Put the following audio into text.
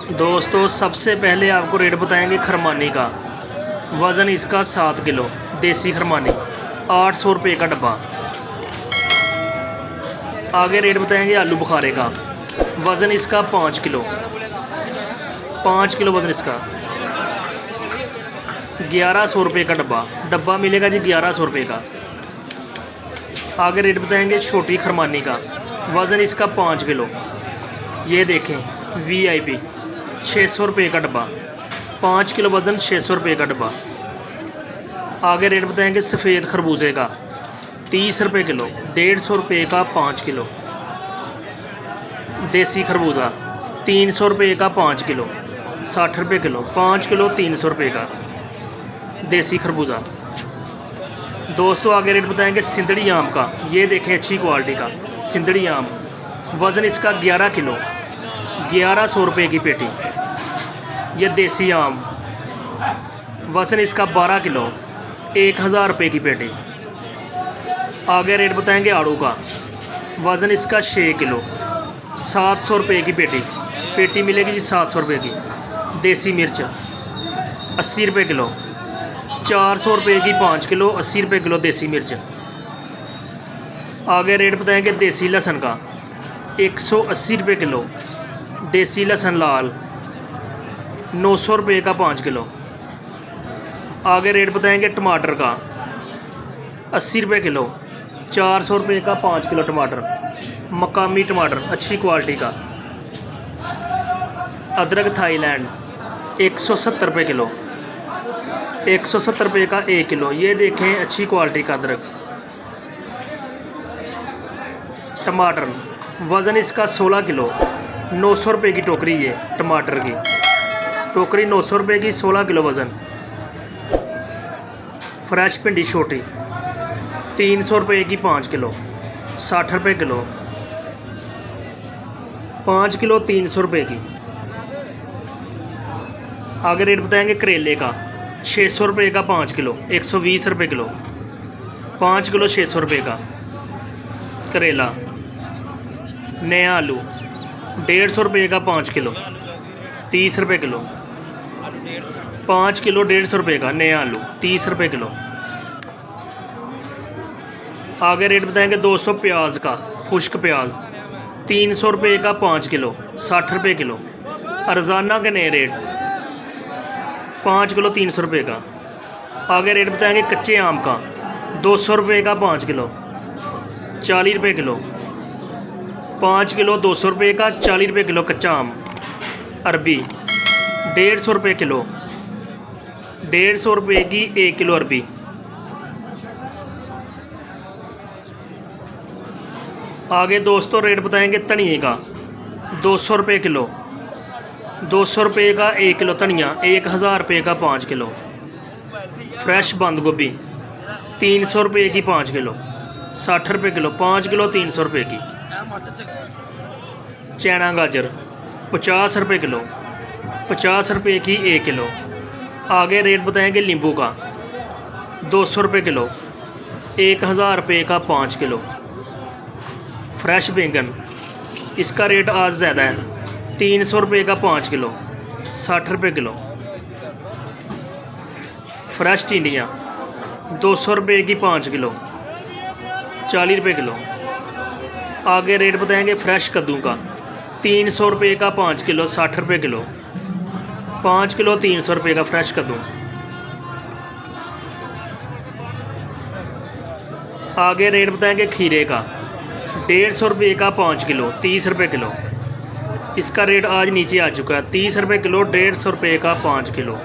दोस्तों सबसे पहले आपको रेट बताएंगे खरमानी का। वज़न इसका 7 किलो देसी खरमानी, 800 रुपये का डब्बा। आगे रेट बताएंगे आलू बुखारे का। वज़न इसका 5 किलो, 5 किलो वज़न इसका, 1100 रुपये का डब्बा मिलेगा जी, 1100 रुपये का। आगे रेट बताएंगे छोटी खरमानी का। वज़न इसका 5 किलो, ये देखें VIP 600 रुपये का डब्बा, 5 किलो वज़न, 600 रुपये का डब्बा। आगे रेट बताएंगे सफ़ेद खरबूजे का। 30 रुपये किलो, 150 रुपये का 5 किलो। देसी खरबूजा 300 रुपये का 5 किलो, 60 रुपये किलो, 5 किलो 300 रुपये का देसी खरबूजा। दोस्तों आगे रेट बताएंगे सिंदड़ी आम का। ये देखें अच्छी क्वालिटी का सिंदड़ी आम। वज़न इसका 11 किलो, 1100 रुपये की पेटी। यह देसी आम, वज़न इसका 12 किलो, 1000 रुपये की पेटी। आगे रेट बताएंगे आड़ू का। वज़न इसका 6 किलो, 700 रुपये की पेटी मिलेगी जी, 700 रुपये की। देसी मिर्च 80 रुपये किलो, 400 रुपये की 5 किलो, 80 रुपये किलो देसी मिर्च। आगे रेट बताएंगे देसी लहसुन का। 180 रुपये किलो देसी लहसुन लाल, 900 रुपये का 5 किलो। आगे रेट बताएंगे टमाटर का। 80 रुपये किलो, 400 रुपये का 5 किलो टमाटर, मकामी टमाटर अच्छी क्वालिटी का। अदरक थाईलैंड 170 रुपये किलो, 170 रुपये का 1 किलो। ये देखें अच्छी क्वालिटी का अदरक। टमाटर वज़न इसका 16 किलो, 900 रुपये की टोकरी। ये टमाटर की टोकरी 900 रुपये की, 16 किलो वज़न। फ्रेश भिंडी छोटी 300 रुपये की 5 किलो, 60 रुपये किलो। 5 किलो 300 रुपये की। आगे रेट बताएंगे करेले का। 600 रुपये का 5 किलो, 120 रुपये किलो। 5 किलो 600 रुपये का करेला। नया आलू 150 रुपये का 5 किलो, 30 रुपये किलो। 5 किलो 150 रुपये का नया आलू, 30 रुपये किलो। आगे रेट बताएंगे दोस्तों प्याज का। खुश्क प्याज 300 रुपये का 5 किलो, 60 रुपये किलो। रोज़ाना के नए रेट 5 किलो 300 रुपये का। आगे रेट बताएंगे कच्चे आम का। 200 रुपये का 5 किलो, 40 रुपये किलो। 5 किलो 200 रुपये का, 40 रुपये किलो कच्चा आम। अरबी 150 रुपये किलो, 150 रुपये की 1 किलो अरबी। आगे दोस्तों रेट बताएंगे धनिए का। 200 रुपये किलो, 200 रुपये का 1 किलो धनिया, 1000 रुपये का 5 किलो। फ्रेश बंद गोभी 300 रुपये की 5 किलो, 60 रुपये किलो। 5 किलो 300 रुपये की। चैना गाजर 50 रुपये किलो, 50 रुपये की 1 किलो। आगे रेट बताएंगे नींबू का। 200 रुपये किलो, 1000 रुपये का 5 किलो। फ्रेश बैंगन, इसका रेट आज ज़्यादा है, 300 रुपये का 5 किलो, 60 रुपये किलो। फ्रेश टिंडियाँ 200 रुपये की 5 किलो, 40 रुपये किलो। आगे रेट बताएंगे फ्रेश कद्दू का। 300 रुपये का 5 किलो, 60 रुपये किलो। 5 किलो 300 रुपये का फ्रेश कद्दू। आगे रेट बताएंगे खीरे का। 150 रुपये का 5 किलो, 30 रुपये किलो। इसका रेट आज नीचे आ चुका है, 30 रुपये किलो, 150 रुपये का 5 किलो।